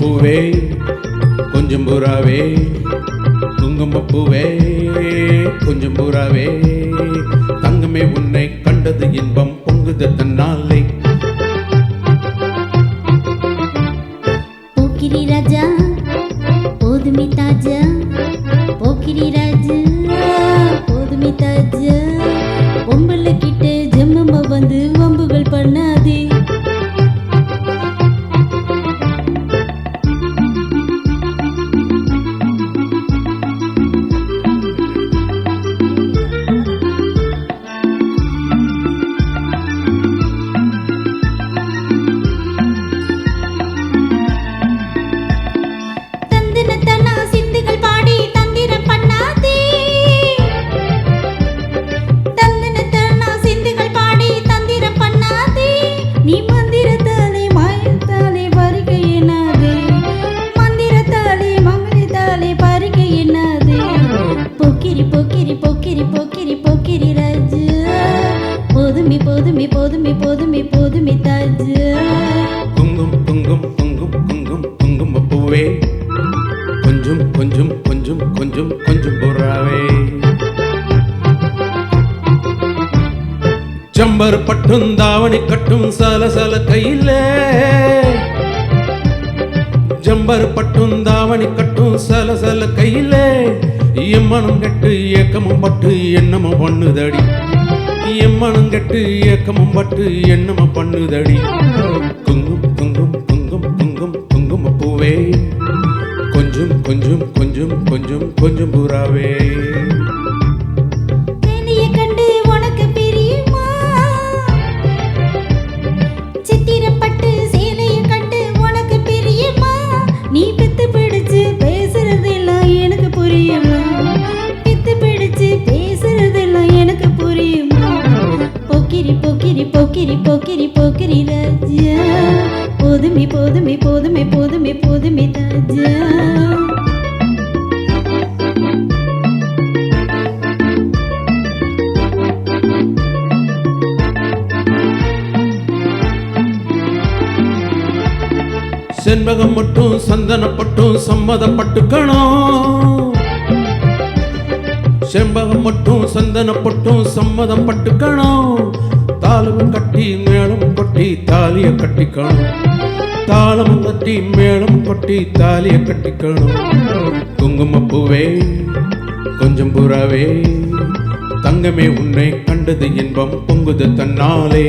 குங்குமப்பூவே கொஞ்சம் புறாவே, குங்குமப்பூவே கொஞ்சம் புறாவே, தங்கமே உன்னை கண்டது இன்பம் பொங்குது தன்னாலே. போக்கிரி ராஜா போதுமே தாஜா, போக்கிரி ராஜா போதுமே தாஜா, பொம்பளை கிட்ட ஜம்மம்மா வந்து வம்புகள் பண்ணாதே. போதுமே போதுமே போதுமே போதுமே தாஜா. குங்கும் குங்கும் குங்கும் குங்கும் குங்குமப்பூவே கொஞ்சம் கொஞ்சம் கொஞ்சம் கொஞ்சம் கொஞ்சம் புறாவே, ஜம்பர் பட்டும் தாவணி கட்டும் சலசல கையிலே, ஜம்பர் பட்டும் தாவணி கட்டும் சலசல கையிலே, எம்மனும் கெட்டு ஏக்கமும் பட்டு எண்ணமும் பண்ணுதடி, எம்மனும் கெட்டு ஏக்கமும் பட்டு எண்ணமும் பண்ணுதடி. குங்கும் குங்கும் குங்கும் குங்கும் குங்குமப்பூவே கொஞ்சம் கொஞ்சம் கொஞ்சம் கொஞ்சம் கொஞ்சம் புறாவே. நீ பித்து பிடிச்சு பேசுறதெல்லாம் எனக்கு புரியுமா, பித்து பிடிச்சு பேசுறதெல்லாம் எனக்கு புரியுமா. போக்கிரி போக்கிரி போக்கிரி போக்கிரி போக்கிரி ராஜா, போதுமே போதுமே போதுமே போதுமே போதுமே தாஜா. செண்பகம் மட்டும் சந்தனப்பட்டும் சம்மதப்பட்டுக்கணும், செண்பகம் மட்டும் சந்தனப்பட்டும் சம்மதம் பட்டுக்கணும், தாளமும் கட்டி மேளம் கொட்டி தாலிய கட்டிக்கணும், தாளமும் கட்டி மேளம் கொட்டி தாலிய கட்டிக்கணும். குங்குமப்பூவே கொஞ்சம் புறாவே, தங்கமே உன்னை கண்டது இன்பம் பொங்குது தன்னாலே.